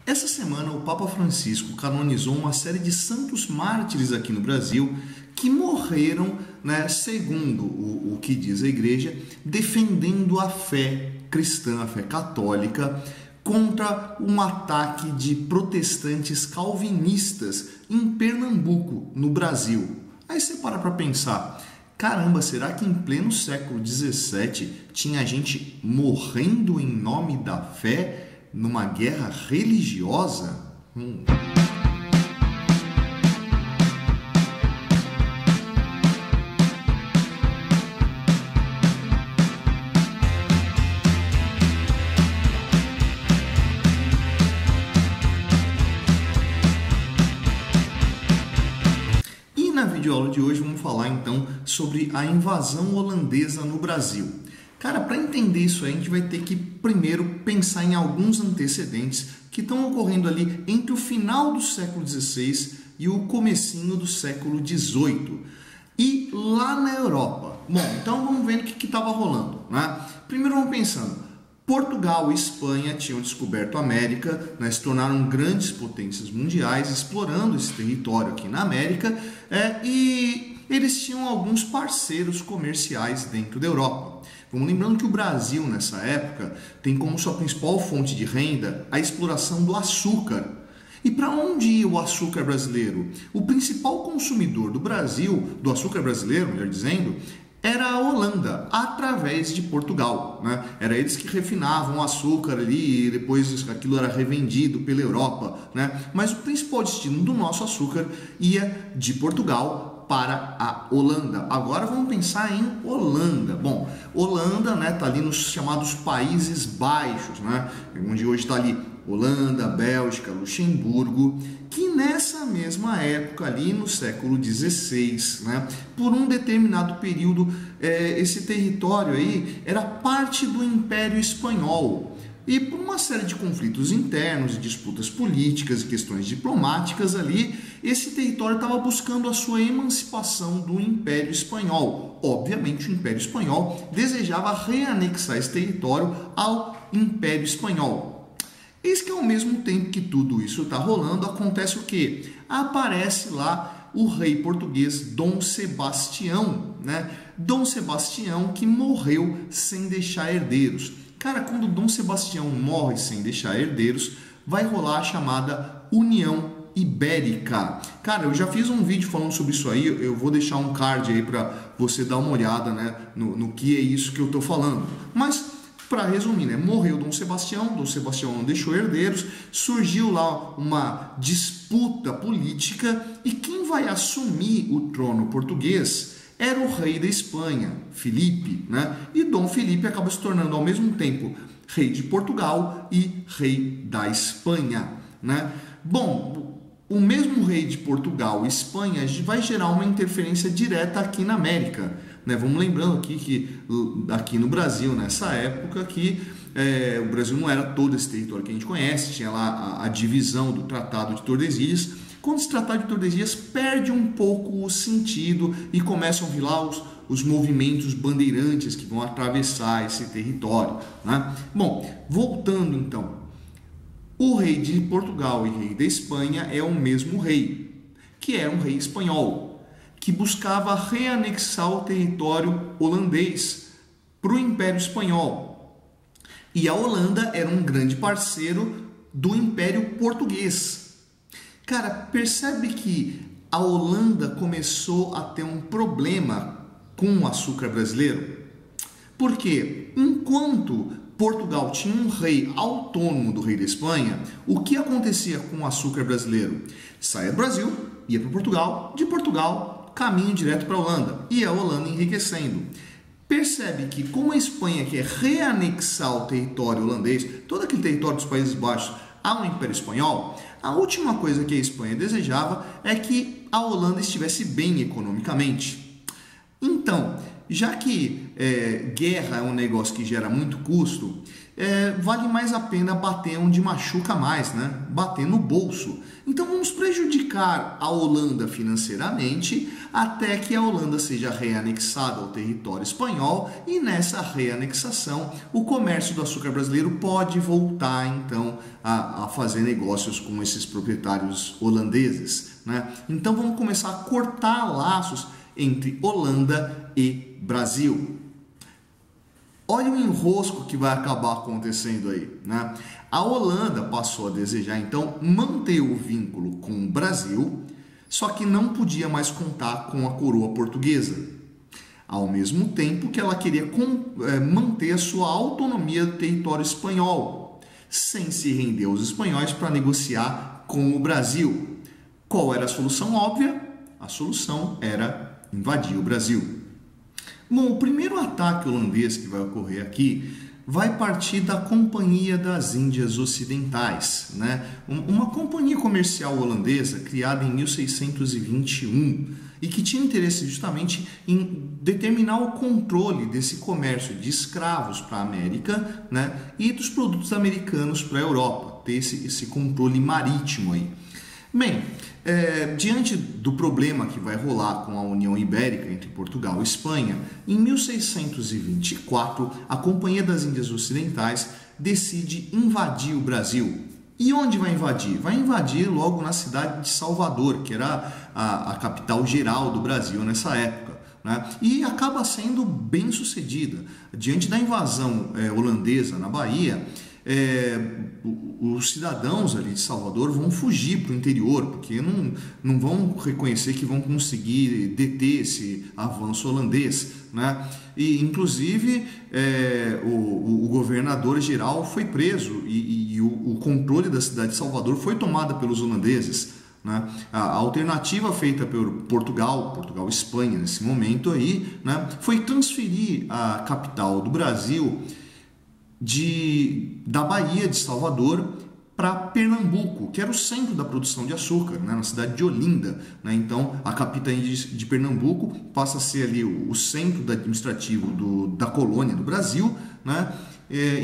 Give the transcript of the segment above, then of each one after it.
Essa semana, o Papa Francisco canonizou uma série de santos mártires aqui no Brasil que morreram, segundo o que diz a Igreja, defendendo a fé cristã, a fé católica, contra um ataque de protestantes calvinistas em Pernambuco, no Brasil. Aí você para pensar, caramba, será que em pleno século XVII tinha gente morrendo em nome da fé numa guerra religiosa? E na videoaula de hoje vamos falar então sobre a invasão holandesa no Brasil. Cara, para entender isso aí, a gente vai ter que primeiro pensar em alguns antecedentes que estão ocorrendo ali entre o final do século XVI e o comecinho do século XVIII. E lá na Europa. Bom, então vamos vendo o que estava rolando, né? Primeiro vamos pensando. Portugal e Espanha tinham descoberto a América, se tornaram grandes potências mundiais, explorando esse território aqui na América, e eles tinham alguns parceiros comerciais dentro da Europa. Vamos lembrando que o Brasil, nessa época, tem como sua principal fonte de renda a exploração do açúcar. E para onde ia o açúcar brasileiro? O principal consumidor do Brasil, do açúcar brasileiro, melhor dizendo, era a Holanda, através de Portugal, Era eles que refinavam o açúcar ali e depois aquilo era revendido pela Europa, Mas o principal destino do nosso açúcar ia de Portugal para a Holanda. Agora vamos pensar em Holanda. Bom, Holanda, tá ali nos chamados Países Baixos, Onde hoje está ali Holanda, Bélgica, Luxemburgo, que nessa mesma época ali no século XVI, por um determinado período, esse território aí era parte do Império Espanhol. E por uma série de conflitos internos, disputas políticas e questões diplomáticas ali, esse território estava buscando a sua emancipação do Império Espanhol. Obviamente o Império Espanhol desejava reanexar esse território ao Império Espanhol. Eis que ao mesmo tempo que tudo isso está rolando, acontece o quê? Aparece lá o rei português Dom Sebastião, Dom Sebastião que morreu sem deixar herdeiros. Cara, quando Dom Sebastião morre sem deixar herdeiros, vai rolar a chamada União Ibérica. Cara, eu já fiz um vídeo falando sobre isso aí, eu vou deixar um card aí para você dar uma olhada, no que é isso que eu estou falando. Mas, para resumir, morreu Dom Sebastião não deixou herdeiros, surgiu lá uma disputa política e quem vai assumir o trono português era o rei da Espanha, Filipe, E Dom Filipe acaba se tornando ao mesmo tempo rei de Portugal e rei da Espanha, Bom, o mesmo rei de Portugal e Espanha vai gerar uma interferência direta aqui na América, Vamos lembrando aqui que aqui no Brasil, nessa época, que o Brasil não era todo esse território que a gente conhece, tinha lá a divisão do Tratado de Tordesilhas. Quando esse Tratado de Tordesilhas perde um pouco o sentido e começam a vir lá os movimentos bandeirantes que vão atravessar esse território, Bom, voltando então, o rei de Portugal e rei da Espanha é o mesmo rei, que é um rei espanhol, que buscava reanexar o território holandês para o Império Espanhol. E a Holanda era um grande parceiro do Império Português. Cara, percebe que a Holanda começou a ter um problema com o açúcar brasileiro? Porque enquanto Portugal tinha um rei autônomo do rei da Espanha, o que acontecia com o açúcar brasileiro? Saía do Brasil, ia para Portugal, de Portugal, caminho direto para a Holanda, e a Holanda enriquecendo. Percebe que como a Espanha quer reanexar o território holandês, todo aquele território dos Países Baixos, ao Império Espanhol, a última coisa que a Espanha desejava é que a Holanda estivesse bem economicamente. Então, já que guerra é um negócio que gera muito custo, vale mais a pena bater onde machuca mais, né? Bater no bolso. Então vamos prejudicar a Holanda financeiramente até que a Holanda seja reanexada ao território espanhol, e nessa reanexação o comércio do açúcar brasileiro pode voltar então a fazer negócios com esses proprietários holandeses, né? Então vamos começar a cortar laços entre Holanda e Brasil. Olha o enrosco que vai acabar acontecendo aí, né? A Holanda passou a desejar, então, manter o vínculo com o Brasil, só que não podia mais contar com a coroa portuguesa, ao mesmo tempo que ela queria manter a sua autonomia do território espanhol, sem se render aos espanhóis para negociar com o Brasil. Qual era a solução óbvia? A solução era invadir o Brasil. Bom, o primeiro ataque holandês que vai ocorrer aqui vai partir da Companhia das Índias Ocidentais, né? Uma companhia comercial holandesa criada em 1621 e que tinha interesse justamente em determinar o controle desse comércio de escravos para a América, né? E dos produtos americanos para a Europa, ter esse controle marítimo aí. Bem, diante do problema que vai rolar com a União Ibérica entre Portugal e Espanha, em 1624, a Companhia das Índias Ocidentais decide invadir o Brasil. E onde vai invadir? Vai invadir logo na cidade de Salvador, que era a capital geral do Brasil nessa época, né? E acaba sendo bem sucedida. Diante da invasão holandesa na Bahia, os cidadãos ali de Salvador vão fugir para o interior, porque não vão reconhecer que vão conseguir deter esse avanço holandês, né? E inclusive o governador geral foi preso e o controle da cidade de Salvador foi tomada pelos holandeses, né? A alternativa feita por Portugal e Espanha nesse momento aí, né, foi transferir a capital do Brasil da Bahia de Salvador para Pernambuco, que era o centro da produção de açúcar, né, na cidade de Olinda, né? Então a capital de Pernambuco passa a ser ali o centro administrativo da colônia do Brasil, né?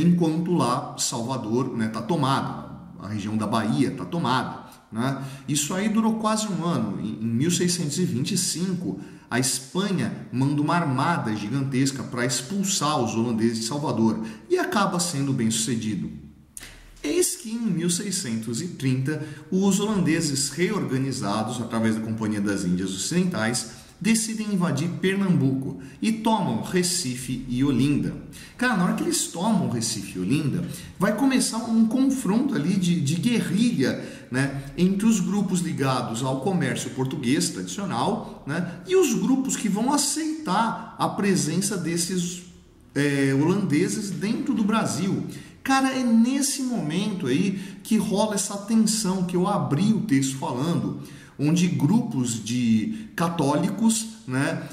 Enquanto lá Salvador está tomada, a região da Bahia está tomada, né? Isso aí durou quase um ano. Em 1625 a Espanha manda uma armada gigantesca para expulsar os holandeses de Salvador e acaba sendo bem sucedido. Eis que em 1630 os holandeses reorganizados através da Companhia das Índias Ocidentais decidem invadir Pernambuco e tomam Recife e Olinda. Cara, na hora que eles tomam Recife e Olinda, vai começar um confronto ali de guerrilha, né, entre os grupos ligados ao comércio português tradicional, né, e os grupos que vão aceitar a presença desses holandeses dentro do Brasil. Cara, é nesse momento aí que rola essa tensão que eu abri o texto falando, onde grupos de católicos, né,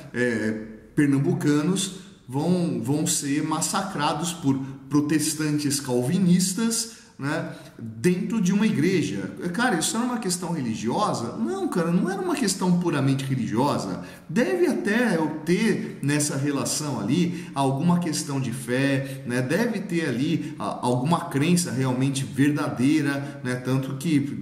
pernambucanos vão ser massacrados por protestantes calvinistas, né, dentro de uma igreja. Cara, isso era uma questão religiosa? Não, cara, não era uma questão puramente religiosa. Deve até ter nessa relação ali alguma questão de fé, né? Deve ter ali alguma crença realmente verdadeira, né? Tanto que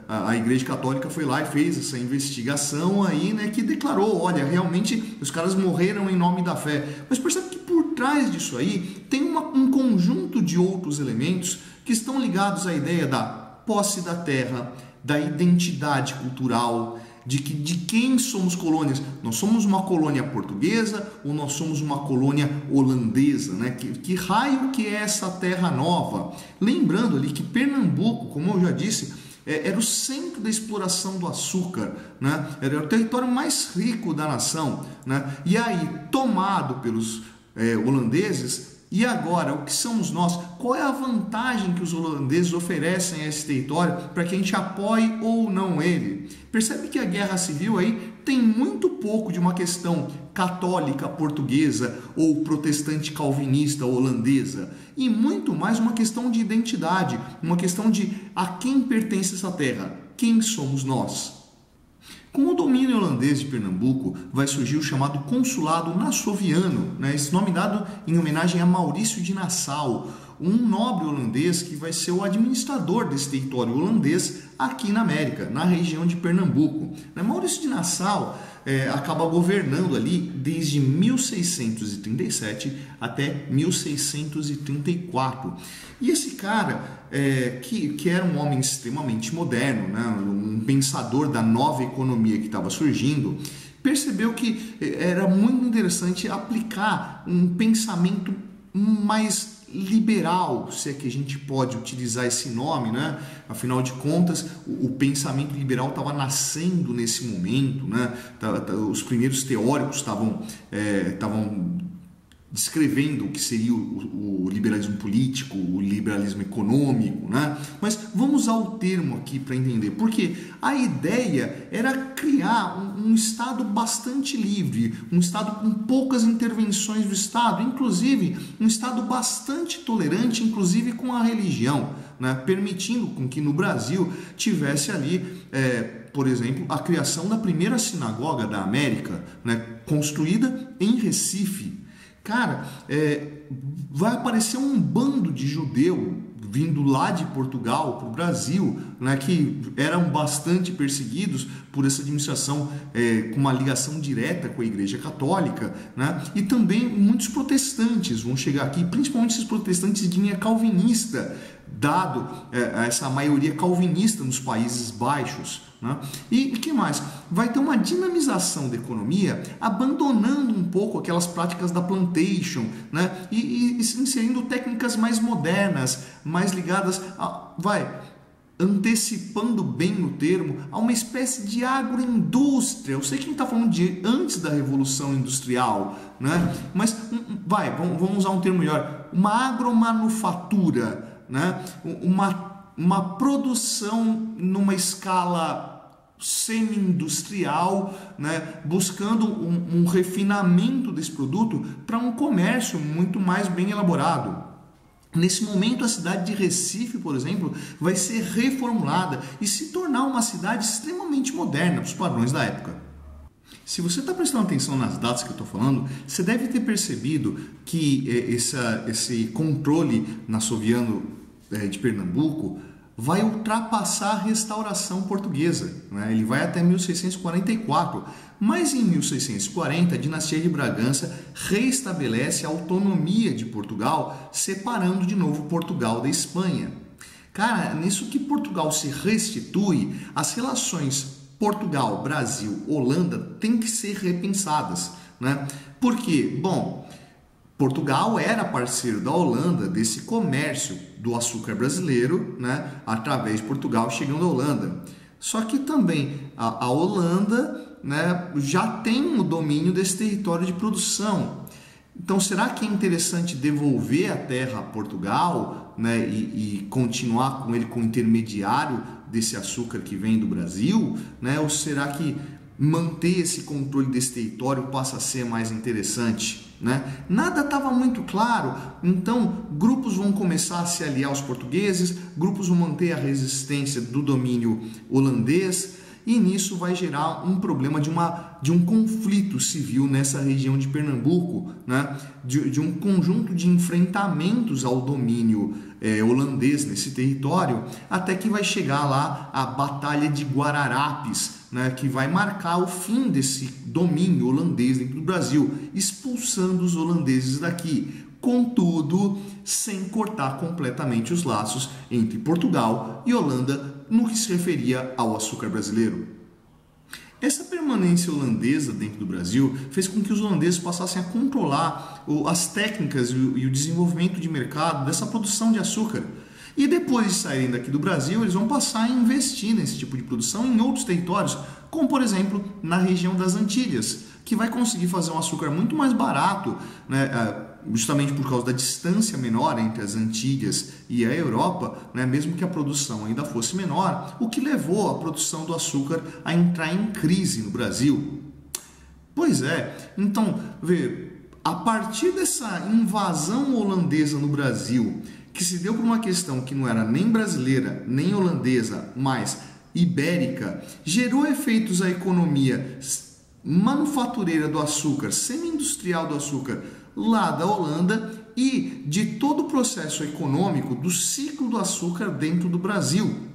a Igreja Católica foi lá e fez essa investigação aí, né, que declarou, olha, realmente os caras morreram em nome da fé. Mas percebe que por trás disso aí tem um conjunto de outros elementos que estão ligados à ideia da posse da terra, da identidade cultural, de quem somos colônias. Nós somos uma colônia portuguesa ou nós somos uma colônia holandesa, né? Que raio que é essa terra nova? Lembrando ali que Pernambuco, como eu já disse, era o centro da exploração do açúcar, né? Era o território mais rico da nação, né? E aí, tomado pelos holandeses. E agora, o que somos nós? Qual é a vantagem que os holandeses oferecem a esse território para que a gente apoie ou não ele? Percebe que a guerra civil aí tem muito pouco de uma questão católica portuguesa ou protestante calvinista holandesa e muito mais uma questão de identidade, uma questão de a quem pertence essa terra, quem somos nós. Com o domínio holandês de Pernambuco, vai surgir o chamado Consulado Nassoviano, né? Esse nome dado em homenagem a Maurício de Nassau, um nobre holandês que vai ser o administrador desse território holandês aqui na América, na região de Pernambuco. Maurício de Nassau acaba governando ali desde 1637 até 1634. E esse cara, que era um homem extremamente moderno, né, um pensador da nova economia que estava surgindo, percebeu que era muito interessante aplicar um pensamento mais liberal, se é que a gente pode utilizar esse nome, né? Afinal de contas, o pensamento liberal estava nascendo nesse momento, né? Os primeiros teóricos estavam descrevendo o que seria o liberalismo político, o liberalismo econômico, né? Mas vamos usar o termo aqui para entender, porque a ideia era criar um Estado bastante livre, um Estado com poucas intervenções do Estado, inclusive um Estado bastante tolerante, inclusive com a religião, né? Permitindo com que no Brasil tivesse ali, por exemplo, a criação da primeira sinagoga da América, né? Construída em Recife. Cara, vai aparecer um bando de judeu vindo lá de Portugal para o Brasil, né, que eram bastante perseguidos por essa administração com uma ligação direta com a Igreja Católica, né, e também muitos protestantes vão chegar aqui, principalmente esses protestantes de linha calvinista, dado essa maioria calvinista nos Países Baixos, né? E que mais? Vai ter uma dinamização da economia, abandonando um pouco aquelas práticas da plantation, né? E inserindo técnicas mais modernas, mais ligadas antecipando bem no termo, a uma espécie de agroindústria. Eu sei que a gente está falando de antes da Revolução Industrial, né? Mas vamos usar um termo melhor, uma agromanufatura, né? Uma produção numa escala semi-industrial, né? Buscando um refinamento desse produto para um comércio muito mais bem elaborado. Nesse momento, a cidade de Recife, por exemplo, vai ser reformulada e se tornar uma cidade extremamente moderna para os padrões da época. Se você está prestando atenção nas datas que eu estou falando, você deve ter percebido que esse controle nassoviano de Pernambuco vai ultrapassar a restauração portuguesa, né? Ele vai até 1644, mas em 1640 a dinastia de Bragança reestabelece a autonomia de Portugal, separando de novo Portugal da Espanha. Cara, nisso que Portugal se restitui, as relações Portugal, Brasil, Holanda têm que ser repensadas, né? Por quê? Bom, Portugal era parceiro da Holanda desse comércio do açúcar brasileiro, né, através de Portugal chegando à Holanda. Só que também a Holanda, né, já tem o domínio desse território de produção. Então, será que é interessante devolver a terra a Portugal, né, e continuar com ele como intermediário desse açúcar que vem do Brasil, né, ou será que manter esse controle desse território passa a ser mais interessante? Né? Nada estava muito claro, então grupos vão começar a se aliar aos portugueses, grupos vão manter a resistência do domínio holandês, e nisso vai gerar um problema de um conflito civil nessa região de Pernambuco, né? de um conjunto de enfrentamentos ao domínio holandês nesse território, até que vai chegar lá a Batalha de Guararapes, né, que vai marcar o fim desse domínio holandês dentro do Brasil, expulsando os holandeses daqui, contudo, sem cortar completamente os laços entre Portugal e Holanda no que se referia ao açúcar brasileiro. Essa permanência holandesa dentro do Brasil fez com que os holandeses passassem a controlar as técnicas e o desenvolvimento de mercado dessa produção de açúcar. E depois de saírem daqui do Brasil, eles vão passar a investir nesse tipo de produção em outros territórios, como por exemplo na região das Antilhas, que vai conseguir fazer um açúcar muito mais barato, né, justamente por causa da distância menor entre as Antilhas e a Europa, né, mesmo que a produção ainda fosse menor, o que levou a produção do açúcar a entrar em crise no Brasil. Pois é, então, a partir dessa invasão holandesa no Brasil, que se deu por uma questão que não era nem brasileira, nem holandesa, mas ibérica gerou efeitos à economia manufatureira do açúcar, semi-industrial do açúcar lá da Holanda e de todo o processo econômico do ciclo do açúcar dentro do Brasil.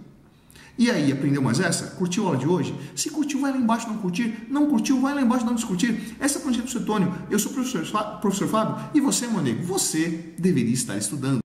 E aí, aprendeu mais essa? Curtiu a aula de hoje? Se curtiu, vai lá embaixo não curtir. Não curtiu, vai lá embaixo não discutir. Essa é a Planilha do Cetônio. Eu sou o professor Fábio e você, meu amigo, você deveria estar estudando.